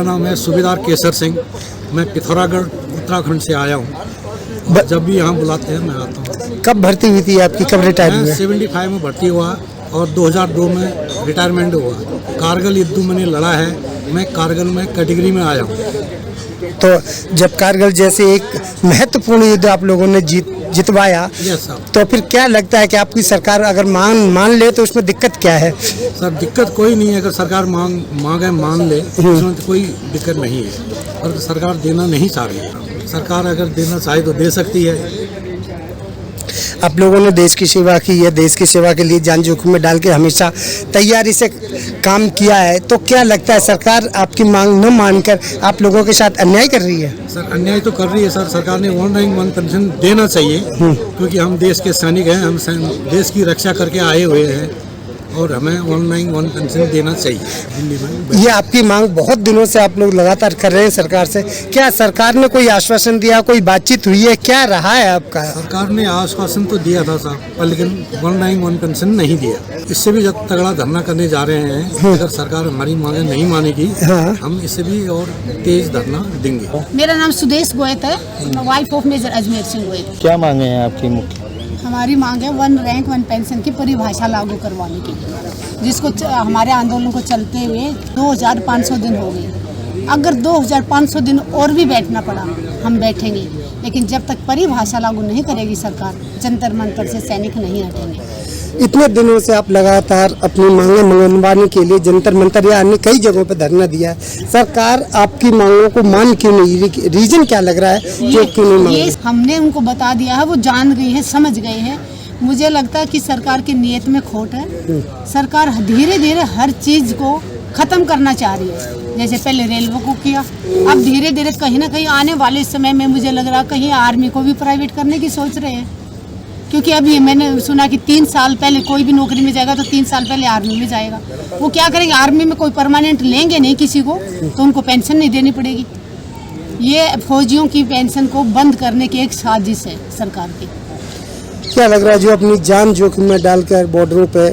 नाम है सूबेदार केसर सिंह। मैं पिथौरागढ़ उत्तराखंड से आया हूँ। जब भी यहाँ बुलाते हैं मैं आता हूँ। कब भर्ती हुई थी आपकी, कब रिटायर हुआ? 75 में भर्ती हुआ और 2002 में रिटायरमेंट हुआ। कारगिल युद्ध मैंने लड़ा है। मैं कारगिल में कैटेगरी में आया हूँ। तो जब कारगिल जैसे एक महत्वपूर्ण युद्ध आप लोगों ने जितवाया, तो फिर क्या लगता है कि आपकी सरकार अगर मान ले तो उसमें दिक्कत क्या है? सर दिक्कत कोई नहीं है। अगर सरकार मांगे मान ले उसमें तो कोई दिक्कत नहीं है। और सरकार देना नहीं चाह रही है। सरकार अगर देना चाहे तो दे सकती है। आप लोगों ने देश की सेवा की है, देश की सेवा के लिए जान जोखिम में डाल के हमेशा तैयारी से काम किया है, तो क्या लगता है सरकार आपकी मांग न मानकर आप लोगों के साथ अन्याय कर रही है? सर अन्याय तो कर रही है। सर सरकार ने 191 पेंशन देना चाहिए, क्योंकि हम देश के सैनिक हैं। हम देश की रक्षा करके आए हुए हैं और हमें 191 पेंशन देना चाहिए दिल्ली में। ये आपकी मांग बहुत दिनों से आप लोग लगातार कर रहे हैं सरकार से। क्या सरकार ने कोई आश्वासन दिया, कोई बातचीत हुई है, क्या रहा है आपका? सरकार ने आश्वासन तो दिया था साहब, पर लेकिन 191 पेंशन नहीं दिया। इससे भी जब तगड़ा धरना करने जा रहे हैं। अगर सरकार हमारी मांगे नहीं मानेगी, हम इससे भी और तेज धरना देंगे। मेरा नाम सुदेश गोयत है, wife of major Ajmer Singh Goyat. क्या मांगे हैं आपकी मुख्य? हमारी मांग है 1 रैंक 1 पेंशन की परिभाषा लागू करवाने की, जिसको हमारे आंदोलन को चलते हुए 2500 दिन हो गए। अगर 2500 दिन और भी बैठना पड़ा हम बैठेंगे, लेकिन जब तक परिभाषा लागू नहीं करेगी सरकार, जंतर मंतर से सैनिक नहीं हटेंगे। इतने दिनों से आप लगातार अपनी मांगें मनवाने के लिए जंतर मंतर या अन्य कई जगहों पर धरना दिया है। सरकार आपकी मांगों को मान क्यों नहीं? रीजन क्या लग रहा है जो क्यों नहीं मान रही? ये हमने उनको बता दिया है, वो जान गई है, समझ गए हैं। मुझे लगता है कि सरकार की नीयत में खोट है। सरकार धीरे धीरे हर चीज को खत्म करना चाह रही है। जैसे पहले रेलवे को किया, अब धीरे धीरे कहीं ना कहीं आने वाले समय में मुझे लग रहा है कहीं आर्मी को भी प्राइवेट करने की सोच रहे हैं। क्योंकि अभी मैंने सुना कि 3 साल पहले कोई भी नौकरी में जाएगा तो 3 साल पहले आर्मी में जाएगा। वो क्या करेंगे, आर्मी में कोई परमानेंट लेंगे नहीं किसी को, तो उनको पेंशन नहीं देनी पड़ेगी। ये फौजियों की पेंशन को बंद करने की एक साजिश है सरकार की। क्या लग रहा है जो अपनी जान जोखिम में डालकर बॉर्डरों पे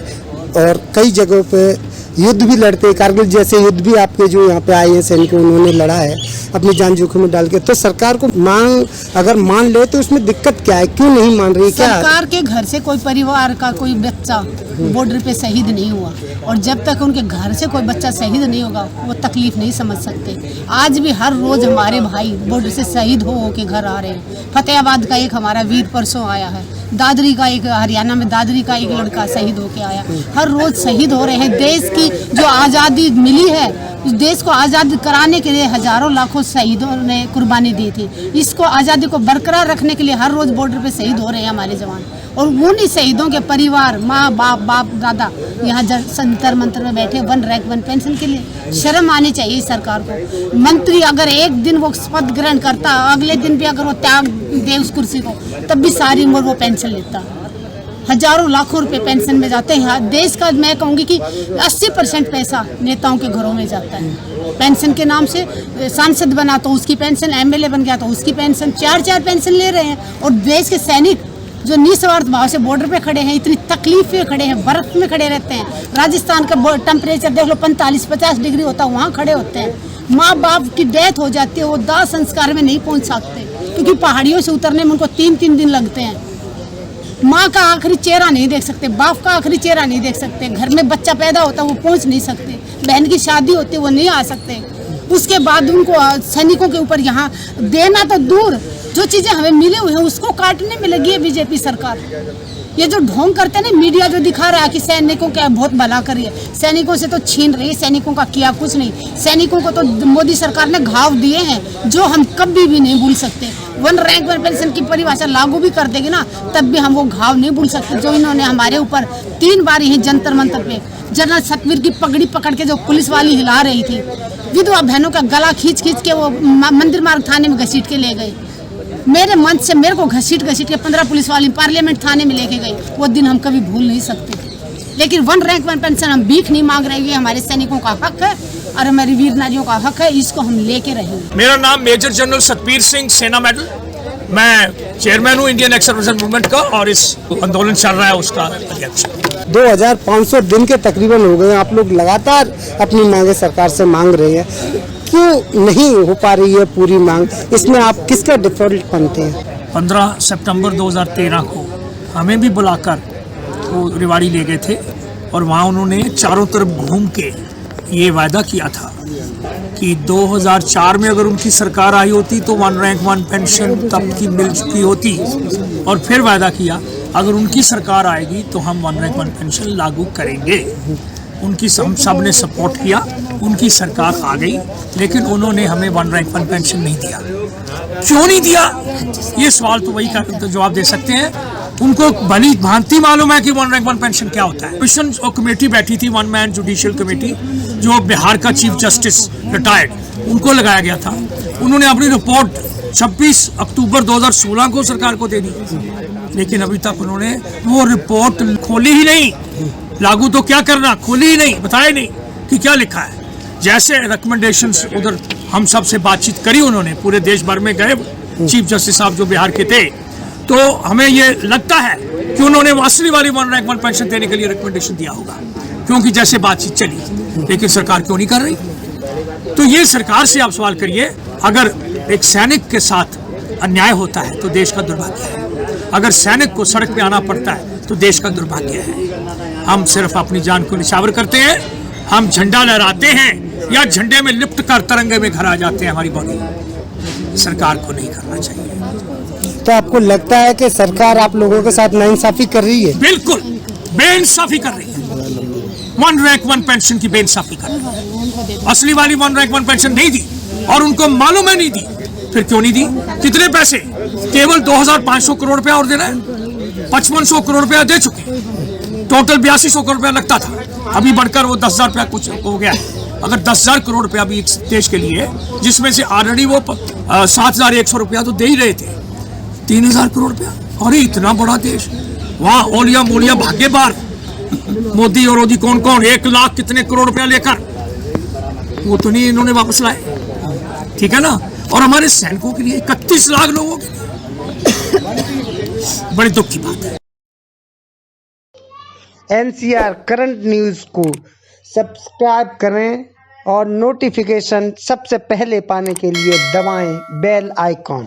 और कई जगहों पे युद्ध भी लड़ते हैं, कारगिल जैसे युद्ध भी आपके जो यहाँ पे आए हैं सैनिक उन्होंने लड़ा है अपनी जान जोखिम में डाल के, तो सरकार को मांग अगर मान ले तो उसमें दिक्कत क्या है, क्यों नहीं मान रही? क्या सरकार के घर से कोई परिवार का कोई बच्चा बॉर्डर पे शहीद नहीं हुआ, और जब तक उनके घर से कोई बच्चा शहीद नहीं होगा वो तकलीफ नहीं समझ सकते। आज भी हर रोज हमारे भाई बॉर्डर से शहीद हो के घर आ रहे हैं। फतेहाबाद का एक हमारा वीर परसों आया है, दादरी का एक, हरियाणा में दादरी का एक लड़का शहीद होके आया। हर रोज शहीद हो रहे हैं। देश की जो आज़ादी मिली है, उस देश को आज़ाद कराने के लिए हजारों लाखों शहीदों ने कुर्बानी दी थी। इसको आज़ादी को बरकरार रखने के लिए हर रोज बॉर्डर पे शहीद हो रहे हैं हमारे जवान, और उन्हीं शहीदों के परिवार, माँ बाप दादा यहाँ जंतर मंतर में बैठे 1 रैंक 1 पेंशन के लिए। शर्म आनी चाहिए सरकार को। मंत्री अगर एक दिन वो शपथ ग्रहण करता, अगले दिन भी अगर वो त्याग दे उस कुर्सी को, तब भी सारी उम्र वो पेंशन लेता। हजारों लाखों रुपए पेंशन में जाते हैं। देश का मैं कहूँगी कि 80% पैसा नेताओं के घरों में जाता है पेंशन के नाम से। सांसद बना तो उसकी पेंशन, MLA बन गया तो उसकी पेंशन, 4 पेंशन ले रहे हैं। और देश के सैनिक जो निस्वार्थ भाव से बॉर्डर पे खड़े हैं, इतनी तकलीफ में खड़े हैं, बर्फ में खड़े रहते हैं। राजस्थान का टेम्परेचर देख लो, 45-50 डिग्री होता है, वहाँ खड़े होते हैं। माँ बाप की डेथ हो जाती है, वो दाह संस्कार में नहीं पहुँच सकते, क्योंकि पहाड़ियों से उतरने में उनको 3-3 दिन लगते हैं। माँ का आखिरी चेहरा नहीं देख सकते, बाप का आखिरी चेहरा नहीं देख सकते। घर में बच्चा पैदा होता है वो पहुँच नहीं सकते, बहन की शादी होती है वो नहीं आ सकते। उसके बाद उनको सैनिकों के ऊपर यहाँ देना तो दूर, जो चीज़ें हमें मिले हुए हैं उसको काटने में लगी है बीजेपी सरकार। ये जो ढोंग करते हैं ना, मीडिया जो दिखा रहा है कि सैनिकों का बहुत भला करी है, सैनिकों से तो छीन रही है, सैनिकों का किया कुछ नहीं। सैनिकों को तो मोदी सरकार ने घाव दिए हैं जो हम कभी भी नहीं भूल सकते। 1 रैंक 1 पेंशन की परिभाषा लागू भी कर देगी ना, तब भी हम वो घाव नहीं भूल सकते जो इन्होंने हमारे ऊपर 3 बार यही जंतर मंतर पे जनरल सतवीर की पगड़ी पकड़ के जो पुलिस वाली हिला रही थी, विधवा बहनों का गला खींच के वो मंदिर मार्ग थाने में घसीट के ले गए। मेरे मंच से मेरे को घसीट के 15 पुलिस वाली पार्लियामेंट थाने में लेके गई। वो दिन हम कभी भूल नहीं सकते। लेकिन 1 रैंक 1 पेंशन हम भीख नहीं मांग रहे, ये हमारे सैनिकों का हक है और हमारी वीर नारियों का हक है, इसको हम लेके रहेंगे। मेरा नाम मेजर जनरल सतवीर सिंह, सेना मेडल। मैं चेयरमैन हूँ इंडियन एक्स सर्विसेज मूवमेंट का, और इस आंदोलन चल रहा है उसका अध्यक्ष। 2500 दिन के तकरीबन हो गए, आप लोग लगातार अपनी मांगे सरकार से मांग रहे हैं। क्यों नहीं हो पा रही है पूरी मांग, इसमें आप किसका डिफॉल्ट मानते हैं? 15 सितंबर 2013 को हमें भी बुलाकर वो रेवाड़ी ले गए थे और वहाँ उन्होंने चारों तरफ घूम के ये वायदा किया था कि 2004 में अगर उनकी सरकार आई होती तो 1 रैंक 1 पेंशन तब की मिल चुकी होती, और फिर वायदा किया अगर उनकी सरकार आएगी तो हम 1 रैंक 1 पेंशन लागू करेंगे। उनकी हम सब ने सपोर्ट किया, उनकी सरकार आ गई, लेकिन उन्होंने हमें 1 रैंक 1 पेंशन नहीं दिया। क्यों नहीं दिया, ये सवाल तो वही तो जवाब दे सकते हैं। उनको भली भांति मालूम है कि 1 रैंक 1 पेंशन क्या होता है। कमीशन और कमेटी बैठी थी, 1 मैन जुडिशियल कमेटी, जो बिहार का चीफ जस्टिस रिटायर्ड, उनको लगाया गया था। उन्होंने अपनी रिपोर्ट 26 अक्टूबर 2016 को सरकार को दे दी, लेकिन अभी तक उन्होंने वो रिपोर्ट खोली ही नहीं। लागू तो क्या करना, खोली ही नहीं, बताया नहीं कि क्या लिखा है। जैसे रिकमेंडेशंस उधर हम सब से बातचीत करी उन्होंने, पूरे देश भर में गए चीफ जस्टिस साहब जो बिहार के थे, तो हमें ये लगता है कि उन्होंने असली वाली 1 रैंक 1 पेंशन देने के लिए रिकमेंडेशन दिया होगा, क्योंकि जैसे बातचीत चली, लेकिन सरकार क्यों नहीं कर रही। तो ये सरकार से आप सवाल करिए, अगर एक सैनिक के साथ अन्याय होता है तो देश का दुर्भाग्य है, अगर सैनिक को सड़क पे आना पड़ता है तो देश का दुर्भाग्य है। हम सिर्फ अपनी जान को निछावर करते हैं, हम झंडा लहराते हैं या झंडे में लिपट कर तिरंगे में घर आ जाते हैं हमारी बॉडी। सरकार को नहीं करना चाहिए। तो आपको लगता है कि सरकार आप लोगों के साथ नाइंसाफी कर रही है? बिल्कुल बेइंसाफी कर रही है, 1 रैंक 1 पेंशन की बेइंसाफी कर रही है। असली वाली 1 रैंक 1 पेंशन नहीं दी और उनको मालूम है नहीं दी, फिर क्यों नहीं दी? कितने पैसे? केवल 2500 करोड़ रुपया और देना है, 5500 करोड़ रुपया दे चुके, टोटल 8200 करोड़ रुपया लगता था, अभी बढ़कर वो 10,000 रुपया कुछ हो गया। अगर 10,000 करोड़ रुपया भी एक देश के लिए, जिसमें से ऑलरेडी वो 7,100 रुपया तो दे ही रहे थे, 3,000 करोड़ रुपया, अरे इतना बड़ा देश, वहाँ ओलिया मोलिया भाग्य बार मोदी और मोदी कौन कौन 1 लाख कितने करोड़ रुपया लेकर, वो तो नहीं इन्होंने वापस लाए, ठीक है ना। और हमारे सैनिकों के लिए 31 लाख लोगों के लिए बड़ी दुख की बात है। NCR करंट न्यूज़ को सब्सक्राइब करें और नोटिफिकेशन सबसे पहले पाने के लिए दबाएं बेल आइकॉन।